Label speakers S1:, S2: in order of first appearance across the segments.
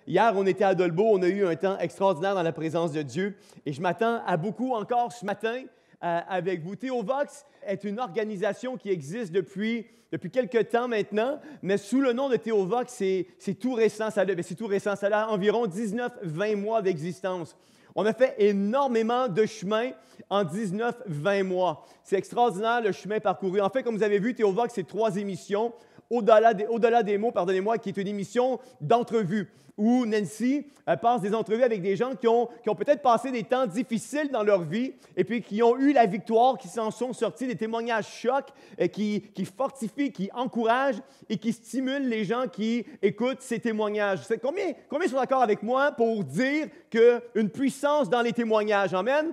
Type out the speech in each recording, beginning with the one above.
S1: Hier, on était à Dolbeau, on a eu un temps extraordinaire dans la présence de Dieu et je m'attends à beaucoup encore ce matin avec vous. Théovox est une organisation qui existe depuis quelques temps maintenant, mais sous le nom de Théovox, c'est tout récent. Ça a environ 19-20 mois d'existence. On a fait énormément de chemin en 19-20 mois. C'est extraordinaire le chemin parcouru. En fait, comme vous avez vu, Théovox, c'est 3 émissions. Au-delà des mots, pardonnez-moi, qui est une émission d'entrevue où Nancy passe des entrevues avec des gens qui ont peut-être passé des temps difficiles dans leur vie et puis qui ont eu la victoire, qui s'en sont sortis, des témoignages chocs, qui fortifient, qui encouragent et qui stimulent les gens qui écoutent ces témoignages. Combien sont d'accord avec moi pour dire qu'il y a une puissance dans les témoignages? Amen?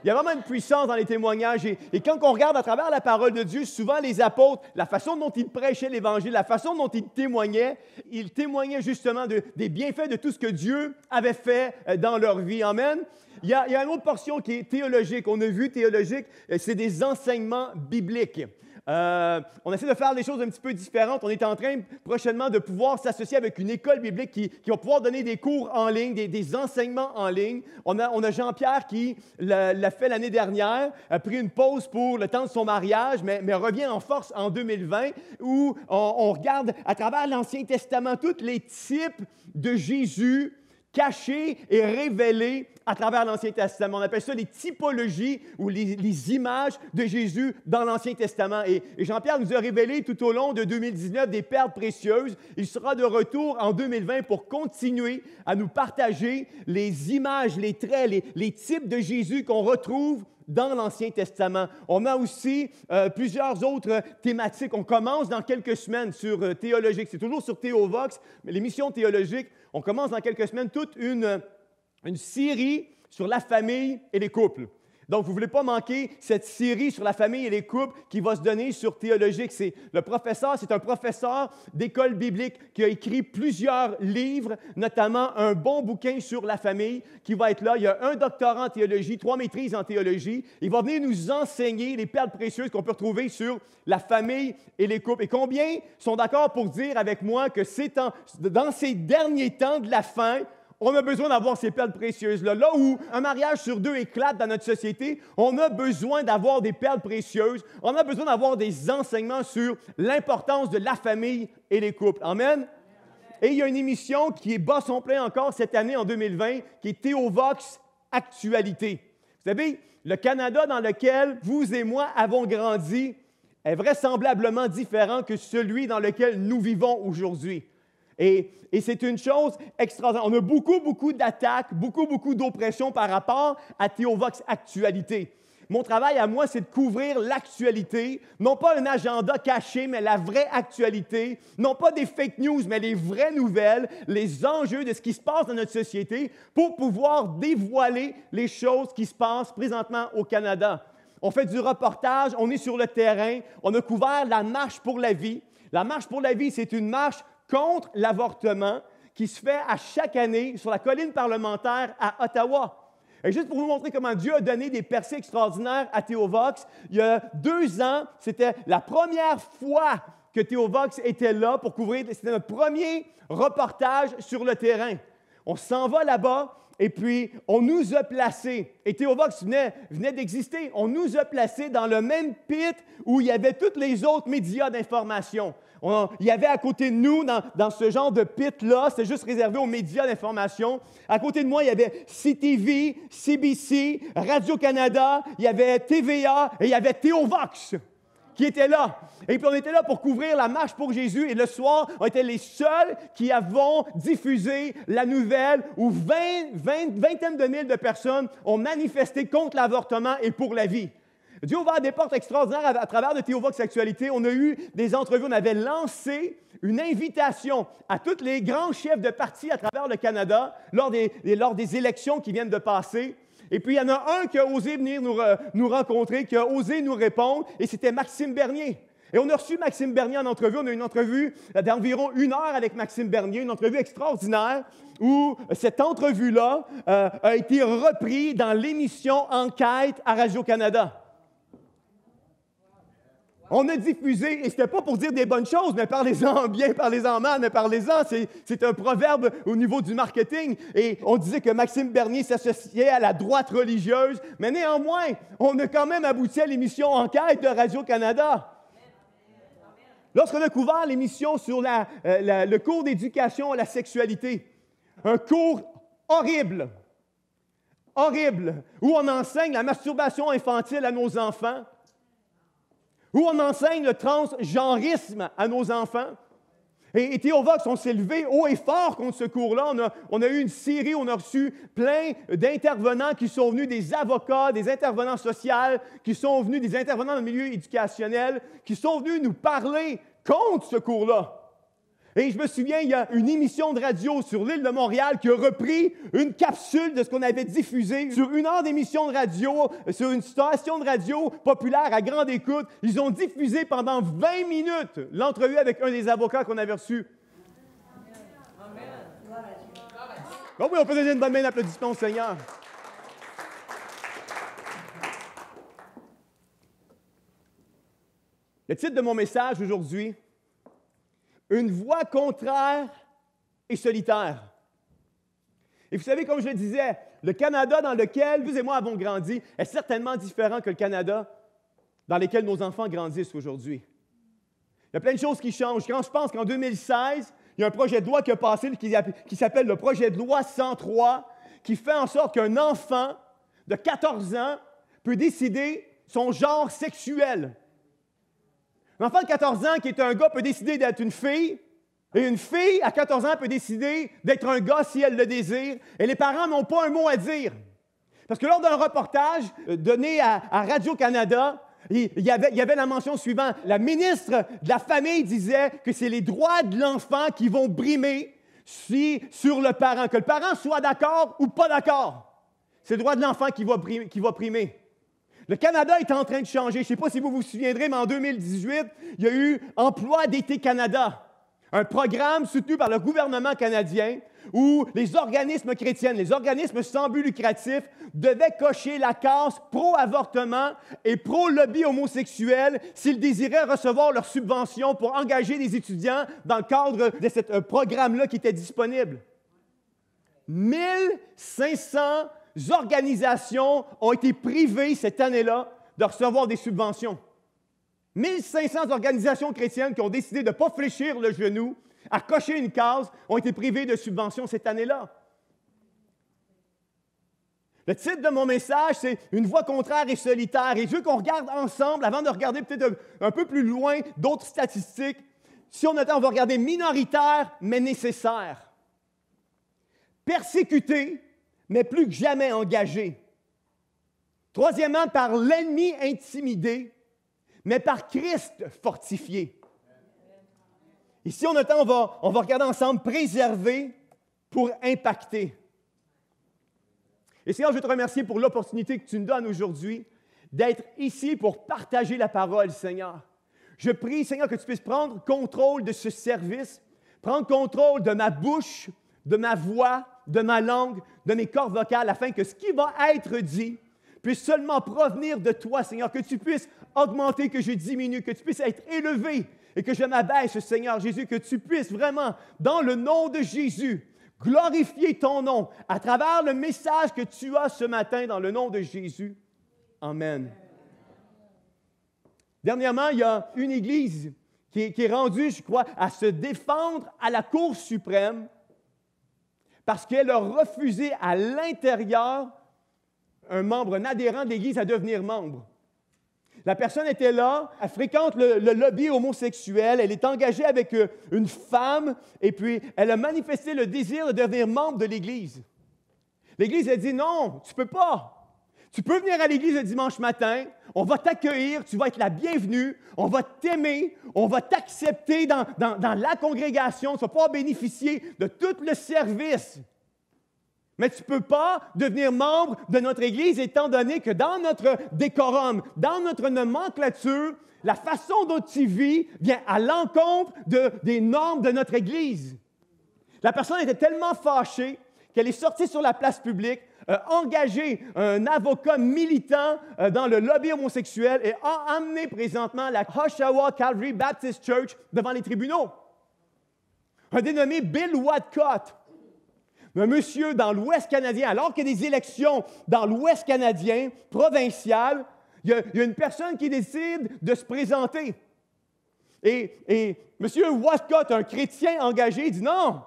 S1: Il y a vraiment une puissance dans les témoignages. Et quand on regarde à travers la parole de Dieu, souvent les apôtres, la façon dont ils prêchaient l'Évangile, la façon dont ils témoignaient justement des bienfaits de tout ce que Dieu avait fait dans leur vie. Amen. Il y a une autre portion qui est théologique. On a vu théologique, c'est des enseignements bibliques. On essaie de faire des choses un petit peu différentes. On est en train prochainement de pouvoir s'associer avec une école biblique qui va pouvoir donner des cours en ligne, des enseignements en ligne. On a Jean-Pierre qui l'a fait l'année dernière, a pris une pause pour le temps de son mariage, mais revient en force en 2020 où on regarde à travers l'Ancien Testament tous les types de Jésus cachés et révélés à travers l'Ancien Testament. On appelle ça les typologies ou les images de Jésus dans l'Ancien Testament. Et Jean-Pierre nous a révélé tout au long de 2019 des perles précieuses. Il sera de retour en 2020 pour continuer à nous partager les images, les traits, les types de Jésus qu'on retrouve dans l'Ancien Testament. On a aussi plusieurs autres thématiques. On commence dans quelques semaines sur théologique. C'est toujours sur Théovox, mais l'émission théologique, on commence dans quelques semaines toute une série sur la famille et les couples. Donc, vous ne voulez pas manquer cette série sur la famille et les couples qui va se donner sur Théologique. C'est un professeur d'école biblique qui a écrit plusieurs livres, notamment un bon bouquin sur la famille qui va être là. Il y a un doctorat en théologie, 3 maîtrises en théologie. Il va venir nous enseigner les perles précieuses qu'on peut retrouver sur la famille et les couples. Et combien sont d'accord pour dire avec moi que dans ces derniers temps de la fin, on a besoin d'avoir ces perles précieuses-là. Là où un mariage sur 2 éclate dans notre société, on a besoin d'avoir des perles précieuses. On a besoin d'avoir des enseignements sur l'importance de la famille et les couples. Amen? Et il y a une émission qui est bas son plein encore cette année, en 2020, qui est Théovox Actualité. Vous savez, le Canada dans lequel vous et moi avons grandi est vraisemblablement différent que celui dans lequel nous vivons aujourd'hui. Et c'est une chose extraordinaire. On a beaucoup d'attaques, beaucoup d'oppression par rapport à Théovox Actualité. Mon travail à moi, c'est de couvrir l'actualité, non pas un agenda caché, mais la vraie actualité, non pas des fake news, mais les vraies nouvelles, les enjeux de ce qui se passe dans notre société pour pouvoir dévoiler les choses qui se passent présentement au Canada. On fait du reportage, on est sur le terrain, on a couvert la Marche pour la vie. La Marche pour la vie, c'est une marche contre l'avortement qui se fait à chaque année sur la colline parlementaire à Ottawa. Et juste pour vous montrer comment Dieu a donné des percées extraordinaires à Théovox, il y a 2 ans, c'était la première fois que Théovox était là pour couvrir, c'était notre premier reportage sur le terrain. On s'en va là-bas et puis on nous a placés, et Théovox venait d'exister, on nous a placés dans le même pit où il y avait tous les autres médias d'information. Il y avait à côté de nous, dans ce genre de pit-là, c'était juste réservé aux médias d'information. À côté de moi, il y avait CTV, CBC, Radio-Canada, il y avait TVA et il y avait Théovox qui était là. Et puis on était là pour couvrir la Marche pour Jésus. Et le soir, on était les seuls qui avons diffusé la nouvelle où vingtaine de mille de personnes ont manifesté contre l'avortement et pour la vie. Dieu a ouvert des portes extraordinaires à travers de Théovox Actualité. On a eu des entrevues, on avait lancé une invitation à tous les grands chefs de parti à travers le Canada lors des élections qui viennent de passer. Et puis, il y en a un qui a osé venir nous rencontrer, qui a osé nous répondre, et c'était Maxime Bernier. Et on a reçu Maxime Bernier en entrevue. On a eu une entrevue d'environ 1 heure avec Maxime Bernier, une entrevue extraordinaire où cette entrevue-là a été reprise dans l'émission Enquête à Radio-Canada. On a diffusé, et ce n'était pas pour dire des bonnes choses, mais parlez-en bien, parlez-en mal, mais parlez-en. C'est un proverbe au niveau du marketing. Et on disait que Maxime Bernier s'associait à la droite religieuse, mais néanmoins, on a quand même abouti à l'émission Enquête de Radio-Canada. Lorsqu'on a couvert l'émission sur le cours d'éducation à la sexualité, un cours horrible, où on enseigne la masturbation infantile à nos enfants, où on enseigne le transgenrisme à nos enfants. Et Théovox, on s'est levé haut et fort contre ce cours-là. On a eu une série, on a reçu plein d'intervenants qui sont venus, des avocats, des intervenants sociaux, qui sont venus, des intervenants dans le milieu éducationnel, qui sont venus nous parler contre ce cours-là. Et je me souviens, il y a une émission de radio sur l'île de Montréal qui a repris une capsule de ce qu'on avait diffusé sur 1 heure d'émission de radio, sur une station de radio populaire à grande écoute. Ils ont diffusé pendant 20 minutes l'entrevue avec un des avocats qu'on avait reçu. Bon, oui, on peut donner une bonne main d'applaudissement au Seigneur. Le titre de mon message aujourd'hui, une voix contraire et solitaire. Et vous savez, comme je le disais, le Canada dans lequel vous et moi avons grandi est certainement différent que le Canada dans lequel nos enfants grandissent aujourd'hui. Il y a plein de choses qui changent. Quand je pense qu'en 2016, il y a un projet de loi qui a passé qui s'appelle le projet de loi 103, qui fait en sorte qu'un enfant de 14 ans peut décider son genre sexuel. Un enfant de 14 ans qui est un gars peut décider d'être une fille, et une fille à 14 ans peut décider d'être un gars si elle le désire, et les parents n'ont pas un mot à dire. Parce que lors d'un reportage donné à Radio-Canada, il y avait la mention suivante. La ministre de la Famille disait que c'est les droits de l'enfant qui vont brimer sur le parent, que le parent soit d'accord ou pas d'accord. C'est le droit de l'enfant qui va primer. Le Canada est en train de changer. Je ne sais pas si vous vous souviendrez, mais en 2018, il y a eu Emploi d'été Canada, un programme soutenu par le gouvernement canadien où les organismes chrétiens, les organismes sans but lucratif, devaient cocher la case pro-avortement et pro-lobby homosexuel s'ils désiraient recevoir leurs subventions pour engager des étudiants dans le cadre de ce programme-là qui était disponible. 1500 organisations ont été privées cette année-là de recevoir des subventions. 1500 organisations chrétiennes qui ont décidé de ne pas fléchir le genou, à cocher une case, ont été privées de subventions cette année-là. Le titre de mon message, c'est « Une voix contraire et solitaire ». Et je veux qu'on regarde ensemble, avant de regarder peut-être un peu plus loin d'autres statistiques, si on attend, on va regarder minoritaire, mais nécessaire. Persécuté, mais plus que jamais engagé. Troisièmement, par l'ennemi intimidé, mais par Christ fortifié. Ici, on a temps, on va regarder ensemble préserver pour impacter. Et Seigneur, je veux te remercier pour l'opportunité que tu nous donnes aujourd'hui d'être ici pour partager la parole, Seigneur. Je prie, Seigneur, que tu puisses prendre contrôle de ce service, prendre contrôle de ma bouche, de ma voix, de ma langue, de mes cordes vocales, afin que ce qui va être dit puisse seulement provenir de toi, Seigneur, que tu puisses augmenter, que je diminue, que tu puisses être élevé et que je m'abaisse, Seigneur Jésus, que tu puisses vraiment, dans le nom de Jésus, glorifier ton nom à travers le message que tu as ce matin dans le nom de Jésus. Amen. Dernièrement, il y a une église qui est rendue, je crois, à se défendre à la Cour suprême parce qu'elle a refusé à l'intérieur un adhérent de l'Église à devenir membre. La personne était là, elle fréquente le lobby homosexuel, elle est engagée avec une femme, et puis elle a manifesté le désir de devenir membre de l'Église. L'Église a dit non, tu ne peux pas. Tu peux venir à l'Église le dimanche matin, on va t'accueillir, tu vas être la bienvenue, on va t'aimer, on va t'accepter dans la congrégation, tu vas pouvoir bénéficier de tout le service. Mais tu ne peux pas devenir membre de notre Église étant donné que dans notre décorum, dans notre nomenclature, la façon dont tu vis vient à l'encontre des normes de notre Église. La personne était tellement fâchée qu'elle est sortie sur la place publique, engagé un avocat militant dans le lobby homosexuel et a amené présentement la Oshawa Calvary Baptist Church devant les tribunaux. Un dénommé Bill Wadcott, un monsieur dans l'Ouest canadien, alors qu'il y a des élections dans l'Ouest canadien, provincial, il y a une personne qui décide de se présenter. Et M. Wadcott, un chrétien engagé, dit non.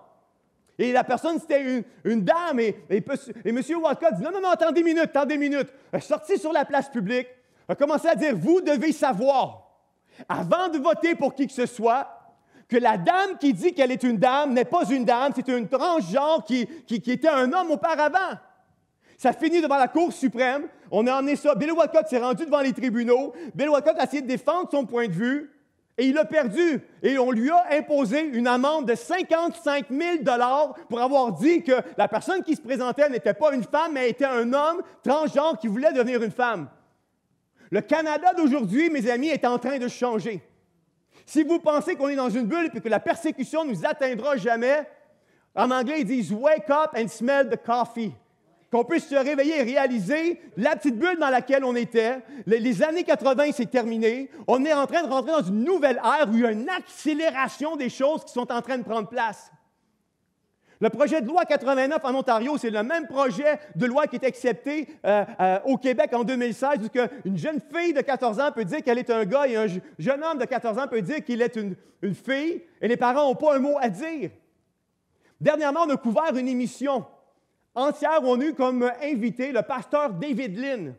S1: Et la personne, c'était une dame. Et M. Wadcott dit non, attendez une minute. Elle est sorti sur la place publique, a commencé à dire, vous devez savoir, avant de voter pour qui que ce soit, que la dame qui dit qu'elle est une dame n'est pas une dame, c'est une transgenre qui était un homme auparavant. Ça finit devant la Cour suprême. On a emmené ça. Bill Wadcott s'est rendu devant les tribunaux. Bill Wadcott a essayé de défendre son point de vue et il a perdu. Et on lui a imposé une amende de 55 000 $ pour avoir dit que la personne qui se présentait n'était pas une femme, mais était un homme transgenre qui voulait devenir une femme. Le Canada d'aujourd'hui, mes amis, est en train de changer. Si vous pensez qu'on est dans une bulle et que la persécution ne nous atteindra jamais, en anglais, ils disent « wake up and smell the coffee ». Qu'on puisse se réveiller et réaliser la petite bulle dans laquelle on était. Les années 80, c'est terminé. On est en train de rentrer dans une nouvelle ère où il y a une accélération des choses qui sont en train de prendre place. Le projet de loi 89 en Ontario, c'est le même projet de loi qui est accepté au Québec en 2016, une jeune fille de 14 ans peut dire qu'elle est un gars et un jeune homme de 14 ans peut dire qu'il est une fille et les parents n'ont pas un mot à dire. Dernièrement, on a couvert une émission entière où on a eu comme invité le pasteur David Lynn.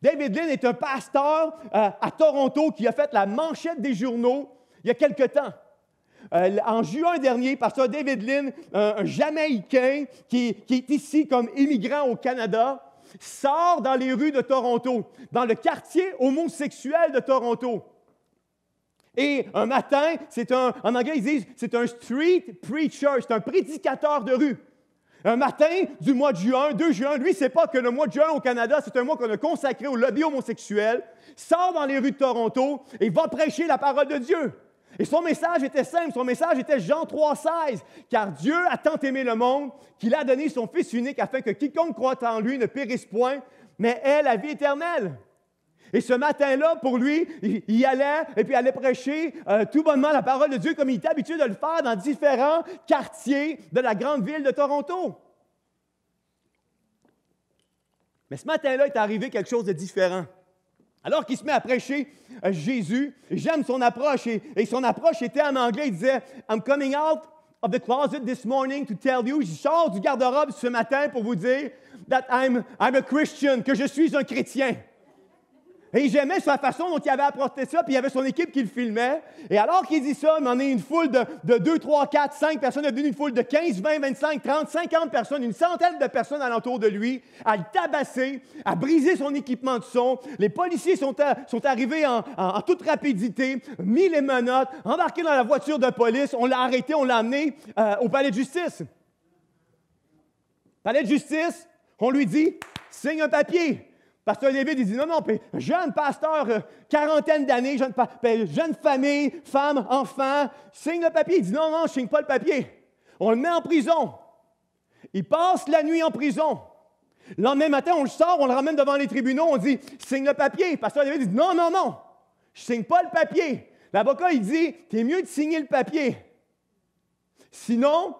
S1: David Lynn est un pasteur à Toronto qui a fait la manchette des journaux il y a quelque temps. En juin dernier, pasteur David Lynn, un Jamaïcain qui est ici comme immigrant au Canada, sort dans les rues de Toronto, dans le quartier homosexuel de Toronto. Et un matin, en anglais, ils disent, c'est un street preacher, c'est un prédicateur de rue. Un matin du mois de juin, 2 juin, lui, il ne sait pas que le mois de juin au Canada, c'est un mois qu'on a consacré au lobby homosexuel, sort dans les rues de Toronto et va prêcher la parole de Dieu. Et son message était simple, son message était Jean 3,16, car Dieu a tant aimé le monde qu'il a donné son Fils unique afin que quiconque croit en lui ne périsse point, mais ait la vie éternelle. Et ce matin-là, pour lui, il allait et puis allait prêcher tout bonnement la parole de Dieu comme il était habitué de le faire dans différents quartiers de la grande ville de Toronto. Mais ce matin-là, il est arrivé quelque chose de différent. Alors qu'il se met à prêcher Jésus, j'aime son approche, et son approche était en anglais, il disait « I'm coming out of the closet this morning to tell you », je sors du garde-robe ce matin pour vous dire « that I'm a Christian », que je suis un chrétien. Et j'aimais sa façon dont il avait apporté ça, puis il y avait son équipe qui le filmait. Et alors qu'il dit ça, il en est une foule de 2, 3, 4, 5 personnes, il est devenu une foule de 15, 20, 25, 30, 50 personnes, une centaine de personnes alentour de lui, à le tabasser, à briser son équipement de son. Les policiers sont arrivés en toute rapidité, mis les menottes, embarqués dans la voiture de police, on l'a arrêté, on l'a amené au palais de justice. Palais de justice, on lui dit « signe un papier ». Pasteur David, il dit non, jeune pasteur, quarantaine d'années, jeune famille, femme, enfant, signe le papier. Il dit non, je ne signe pas le papier. On le met en prison. Il passe la nuit en prison. Le lendemain matin, on le sort, on le ramène devant les tribunaux, on dit signe le papier. Pasteur David dit non, je ne signe pas le papier. L'avocat, il dit t'es mieux de signer le papier. Sinon,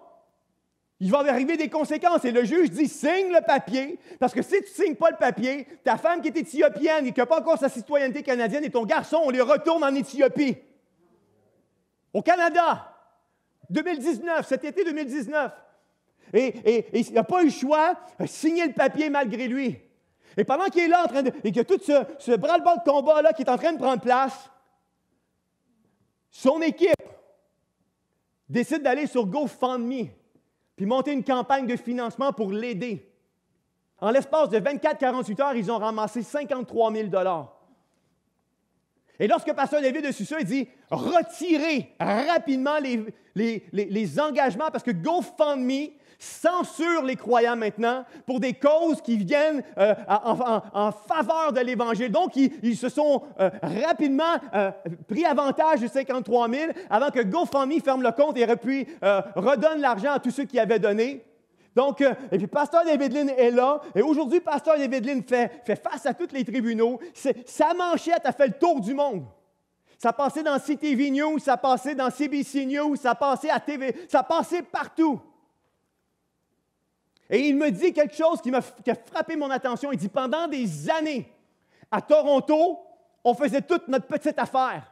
S1: il va arriver des conséquences. Et le juge dit, signe le papier, parce que si tu ne signes pas le papier, ta femme qui est éthiopienne et qui n'a pas encore sa citoyenneté canadienne et ton garçon, on les retourne en Éthiopie. Au Canada, 2019, cet été 2019. Et il n'a pas eu le choix de signer le papier malgré lui. Et pendant qu'il est là, et qu'il y a tout ce bras-le-bas de combat-là qui est en train de prendre place, son équipe décide d'aller sur GoFundMe puis monter une campagne de financement pour l'aider. En l'espace de 24-48 heures, ils ont ramassé 53 000 $. Et lorsque Pasteur David a su ça, il dit « Retirez rapidement les engagements parce que GoFundMe censure les croyants maintenant pour des causes qui viennent en faveur de l'Évangile. » Donc, ils se sont rapidement pris avantage de 53 000 avant que GoFundMe ferme le compte et redonne l'argent à tous ceux qui avaient donné. Donc, et puis Pasteur David Lynn est là. Et aujourd'hui, Pasteur David Lynn fait face à tous les tribunaux. Sa manchette a fait le tour du monde. Ça a passé dans CTV News, ça a passé dans CBC News, ça a passé à TV, ça a passé partout. Et il me dit quelque chose qui a frappé mon attention. Il dit, pendant des années, à Toronto, on faisait toute notre petite affaire.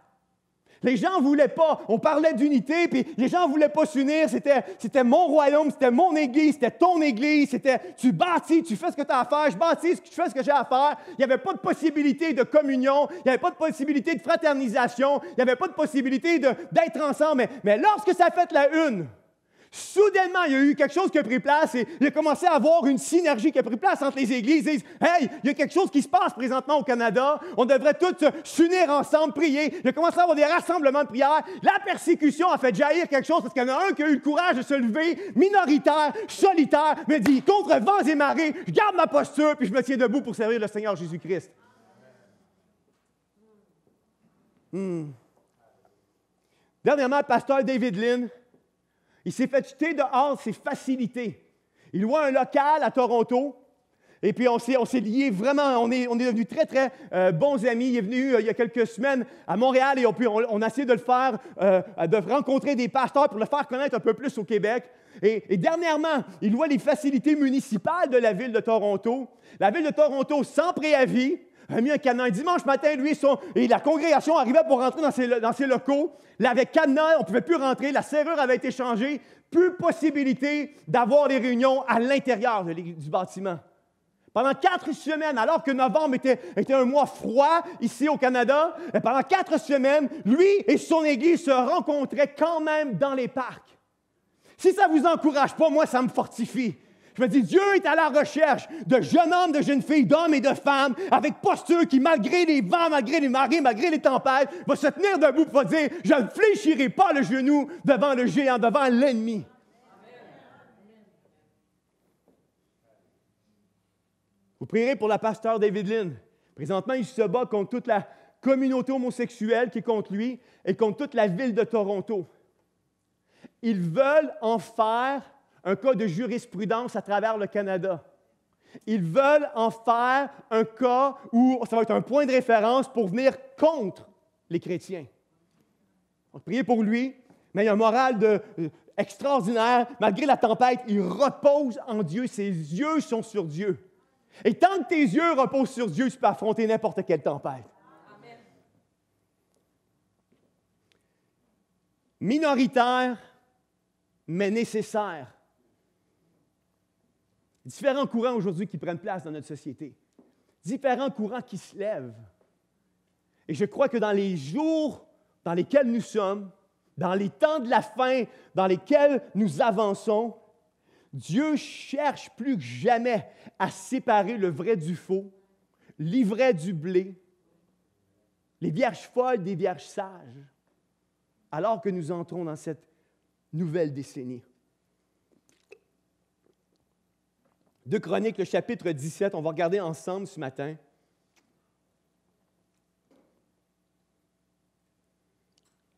S1: Les gens ne voulaient pas, on parlait d'unité, puis les gens ne voulaient pas s'unir. C'était mon royaume, c'était mon église, c'était ton église, c'était tu bâtis, tu fais ce que tu as à faire, je bâtis, tu fais ce que j'ai à faire. Il n'y avait pas de possibilité de communion, il n'y avait pas de possibilité de fraternisation, il n'y avait pas de possibilité d'être ensemble. Mais lorsque ça a fait la une, soudainement, il y a eu quelque chose qui a pris place et il a commencé à avoir une synergie qui a pris place entre les églises. Ils disent, hey, il y a quelque chose qui se passe présentement au Canada. On devrait tous s'unir ensemble, prier. Il a commencé à avoir des rassemblements de prière. La persécution a fait jaillir quelque chose parce qu'il y en a un qui a eu le courage de se lever, minoritaire, solitaire, mais dit, contre vents et marées, je garde ma posture puis je me tiens debout pour servir le Seigneur Jésus-Christ. Dernièrement, le pasteur David Lynn, il s'est fait jeter dehors de ses facilités. Il loue un local à Toronto. Et puis, on s'est liés vraiment. On est devenus très, très bons amis. Il est venu il y a quelques semaines à Montréal et on a essayé de le faire, de rencontrer des pasteurs pour le faire connaître un peu plus au Québec. Et dernièrement, il louait les facilités municipales de la ville de Toronto. La ville de Toronto, sans préavis, a mis un cadenas. Dimanche matin, lui, et la congrégation arrivait pour rentrer dans ses locaux. Là, avec cadenas, on ne pouvait plus rentrer. La serrure avait été changée. Plus possibilité d'avoir des réunions à l'intérieur du bâtiment. Pendant 4 semaines, alors que novembre était un mois froid ici au Canada, pendant 4 semaines, lui et son église se rencontraient quand même dans les parcs. Si ça ne vous encourage pas, moi, ça me fortifie. Je me dis, Dieu est à la recherche de jeunes hommes, de jeunes filles, d'hommes et de femmes, avec posture qui, malgré les vents, malgré les marées, malgré les tempêtes, va se tenir debout et va dire, je ne fléchirai pas le genou devant le géant, devant l'ennemi. Vous prierez pour la pasteur David Lynn. Présentement, il se bat contre toute la communauté homosexuelle qui est contre lui et contre toute la ville de Toronto. Ils veulent en faire un cas de jurisprudence à travers le Canada. Ils veulent en faire un cas où ça va être un point de référence pour venir contre les chrétiens. Donc, priez pour lui, mais il a un moral extraordinaire. Malgré la tempête, il repose en Dieu. Ses yeux sont sur Dieu. Et tant que tes yeux reposent sur Dieu, tu peux affronter n'importe quelle tempête. Amen. Minoritaire, mais nécessaire. Différents courants aujourd'hui qui prennent place dans notre société. Différents courants qui se lèvent. Et je crois que dans les jours dans lesquels nous sommes, dans les temps de la fin dans lesquels nous avançons, Dieu cherche plus que jamais à séparer le vrai du faux, l'ivraie du blé, les vierges folles des vierges sages, alors que nous entrons dans cette nouvelle décennie. 2 Chroniques, le chapitre 17, on va regarder ensemble ce matin.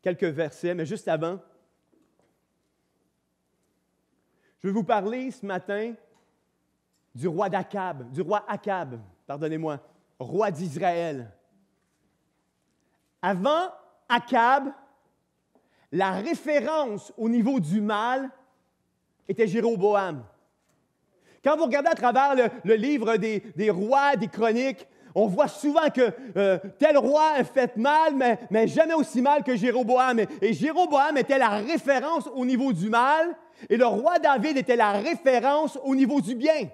S1: Quelques versets, mais juste avant, je vais vous parler ce matin du roi Akab, pardonnez-moi, roi d'Israël. Avant Akab, la référence au niveau du mal était Jéroboam. Quand vous regardez à travers le livre des rois, des chroniques, on voit souvent que tel roi a fait mal, mais jamais aussi mal que Jéroboam. Et Jéroboam était la référence au niveau du mal, et le roi David était la référence au niveau du bien.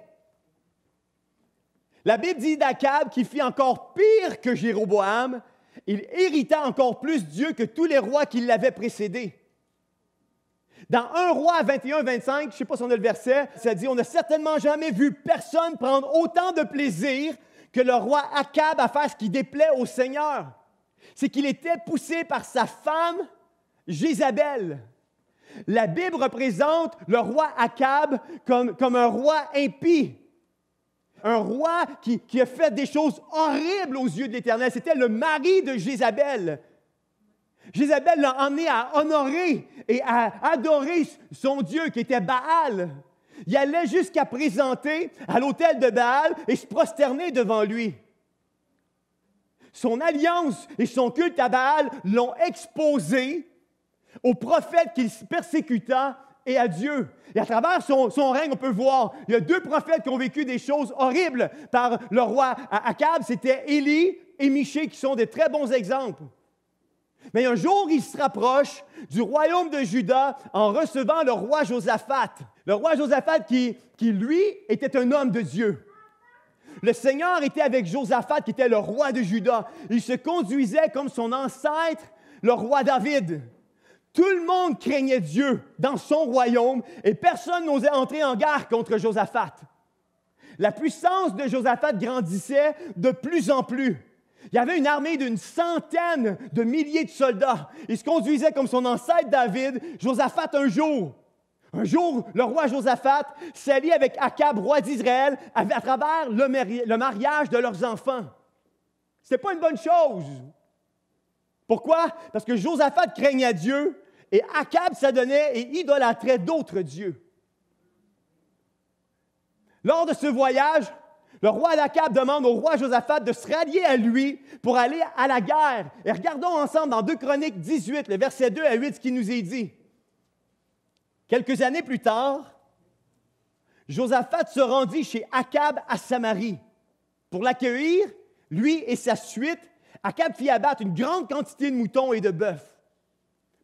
S1: La Bible dit d'Akab qu'il fit encore pire que Jéroboam. Il irrita encore plus Dieu que tous les rois qui l'avaient précédé. Dans 1 Roi 21-25, je ne sais pas si on a le verset, ça dit « On n'a certainement jamais vu personne prendre autant de plaisir que le roi Akab à faire ce qui déplaît au Seigneur. C'est qu'il était poussé par sa femme Jézabel. » La Bible représente le roi Akab comme un roi impie. Un roi qui a fait des choses horribles aux yeux de l'Éternel. C'était le mari de Jézabel. Jézabel l'a emmené à honorer et à adorer son Dieu qui était Baal. Il allait jusqu'à présenter à l'autel de Baal et se prosterner devant lui. Son alliance et son culte à Baal l'ont exposé au prophète qu'il persécuta et à Dieu. Et à travers son règne, on peut voir, il y a 2 prophètes qui ont vécu des choses horribles par le roi Akab. C'était Élie et Michée, qui sont des très bons exemples. Mais un jour, il se rapproche du royaume de Juda en recevant le roi Josaphat. Le roi Josaphat qui lui, était un homme de Dieu. Le Seigneur était avec Josaphat, qui était le roi de Juda. Il se conduisait comme son ancêtre, le roi David. Tout le monde craignait Dieu dans son royaume et personne n'osait entrer en guerre contre Josaphat. La puissance de Josaphat grandissait de plus en plus. Il y avait une armée d'une centaine de milliers de soldats. Il se conduisait comme son ancêtre David. Josaphat, un jour, le roi Josaphat s'allie avec Akab, roi d'Israël, à travers le mariage de leurs enfants. Ce n'était pas une bonne chose. Pourquoi? Parce que Josaphat craignait Dieu et Akab s'adonnait et idolâtrait d'autres dieux. Lors de ce voyage, le roi d'Akab demande au roi Josaphat de se rallier à lui pour aller à la guerre. Et regardons ensemble dans 2 Chroniques 18, le verset 2 à 8, ce qui nous est dit. Quelques années plus tard, Josaphat se rendit chez Akab à Samarie. Pour l'accueillir, lui et sa suite, Akab fit abattre une grande quantité de moutons et de bœufs.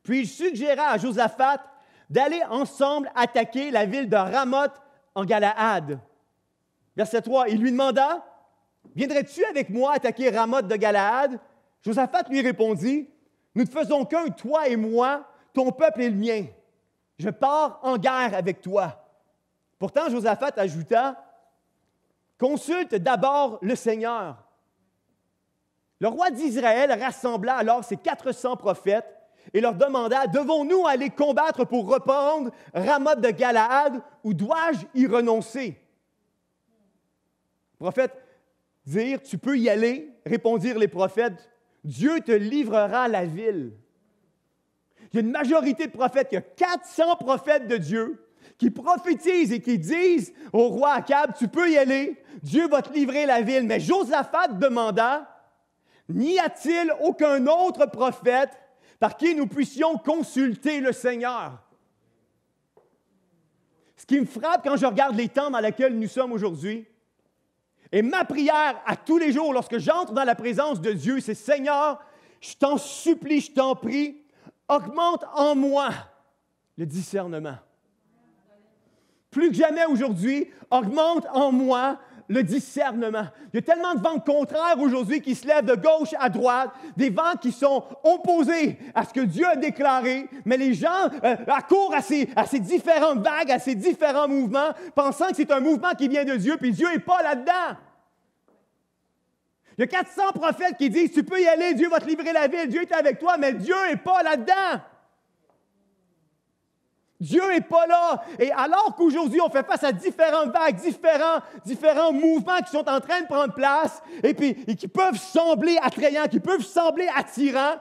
S1: Puis il suggéra à Josaphat d'aller ensemble attaquer la ville de Ramoth en Galaad. Verset 3, il lui demanda, « Viendrais-tu avec moi attaquer Ramoth de Galaad? » Josaphat lui répondit, « Nous ne faisons qu'un, toi et moi, ton peuple et le mien. Je pars en guerre avec toi. » Pourtant, Josaphat ajouta, « Consulte d'abord le Seigneur. » Le roi d'Israël rassembla alors ses 400 prophètes et leur demanda, « Devons-nous aller combattre pour reprendre Ramoth de Galaad ou dois-je y renoncer? » Les prophètes dirent, « Tu peux y aller. » Répondirent les prophètes, « Dieu te livrera la ville. » Il y a une majorité de prophètes, il y a 400 prophètes de Dieu qui prophétisent et qui disent au roi Akab, « Tu peux y aller, Dieu va te livrer la ville. » Mais Josaphat demanda, « N'y a-t-il aucun autre prophète par qui nous puissions consulter le Seigneur? » Ce qui me frappe quand je regarde les temps dans lesquels nous sommes aujourd'hui, et ma prière à tous les jours lorsque j'entre dans la présence de Dieu, c'est « Seigneur, je t'en supplie, je t'en prie, augmente en moi le discernement. » Plus que jamais aujourd'hui, augmente en moi le discernement. Il y a tellement de vents contraires aujourd'hui qui se lèvent de gauche à droite, des vents qui sont opposés à ce que Dieu a déclaré, mais les gens accourent à ces différentes vagues, à ces différents mouvements, pensant que c'est un mouvement qui vient de Dieu, puis Dieu n'est pas là-dedans. Il y a 400 prophètes qui disent, « Tu peux y aller, Dieu va te livrer la ville, Dieu est avec toi, mais Dieu n'est pas là-dedans. » Dieu n'est pas là. Et alors qu'aujourd'hui, on fait face à différentes vagues, différents mouvements qui sont en train de prendre place et qui peuvent sembler attrayants, qui peuvent sembler attirants,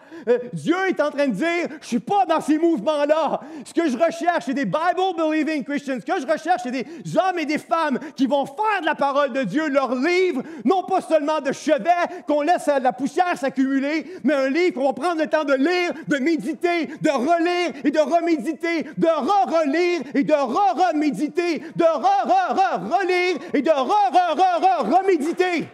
S1: Dieu est en train de dire, je ne suis pas dans ces mouvements-là. Ce que je recherche, c'est des Bible-believing Christians. Ce que je recherche, c'est des hommes et des femmes qui vont faire de la parole de Dieu leur livre, non pas seulement de chevet qu'on laisse la poussière s'accumuler, mais un livre qu'on va prendre le temps de lire, de méditer, de relire et de reméditer, de relire et de reméditer, de relire et de reméditer.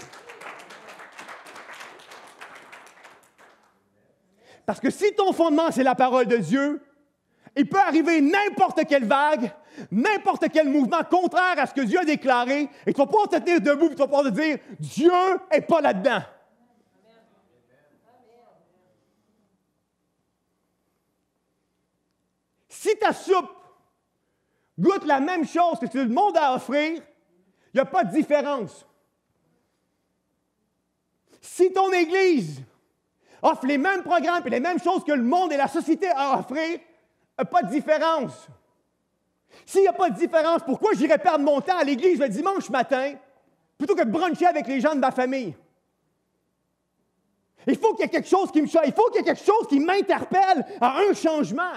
S1: Parce que si ton fondement, c'est la parole de Dieu, il peut arriver n'importe quelle vague, n'importe quel mouvement contraire à ce que Dieu a déclaré, et tu ne vas pas te tenir debout et tu vas pouvoir te dire, Dieu n'est pas là-dedans. Si ta soupe goûte la même chose que tout le monde a à offrir, il n'y a pas de différence. Si ton Église offre les mêmes programmes et les mêmes choses que le monde et la société a à offrir, il n'y a pas de différence. S'il n'y a pas de différence, pourquoi j'irais perdre mon temps à l'Église le dimanche matin plutôt que de bruncher avec les gens de ma famille? Il faut qu'il y ait quelque chose qui me choque. Il faut qu'il y ait quelque chose qui m'interpelle à un changement.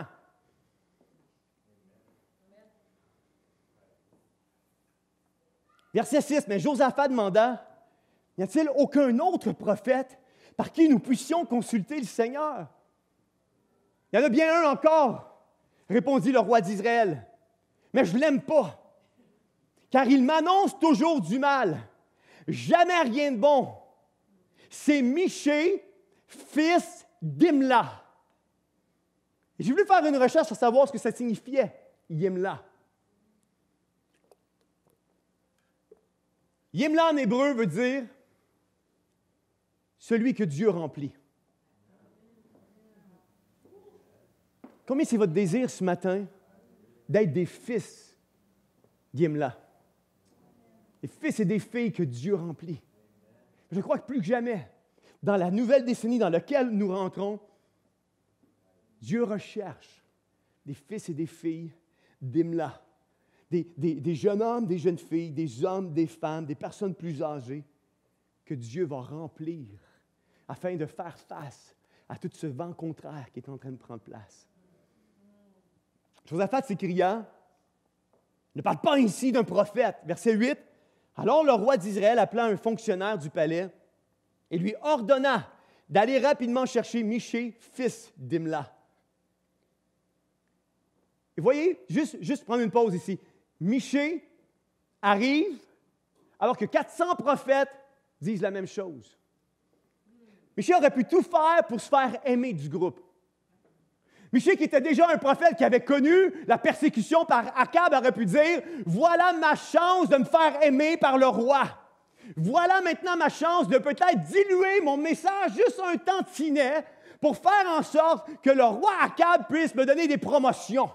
S1: Verset 6, mais Josaphat demanda, n'y a-t-il aucun autre prophète par qui nous puissions consulter le Seigneur? Il y en a bien un encore, répondit le roi d'Israël, mais je ne l'aime pas, car il m'annonce toujours du mal, jamais rien de bon. C'est Michée, fils d'Imla. J'ai voulu faire une recherche pour savoir ce que ça signifiait, Imla. Imla en hébreu veut dire celui que Dieu remplit. Combien c'est votre désir ce matin d'être des fils d'Imla? Des fils et des filles que Dieu remplit. Je crois que plus que jamais, dans la nouvelle décennie dans laquelle nous rentrons, Dieu recherche des fils et des filles d'Imla, des jeunes hommes, des jeunes filles, des hommes, des femmes, des personnes plus âgées, que Dieu va remplir afin de faire face à tout ce vent contraire qui est en train de prendre place. Josaphat s'écria, ne parle pas ici d'un prophète. Verset 8, alors le roi d'Israël appela un fonctionnaire du palais et lui ordonna d'aller rapidement chercher Michée, fils d'Imla. Et voyez, juste prendre une pause ici. Michée arrive alors que 400 prophètes disent la même chose. Michée aurait pu tout faire pour se faire aimer du groupe. Michée, qui était déjà un prophète qui avait connu la persécution par Akab, aurait pu dire « Voilà ma chance de me faire aimer par le roi. Voilà maintenant ma chance de peut-être diluer mon message juste un tantinet pour faire en sorte que le roi Akab puisse me donner des promotions.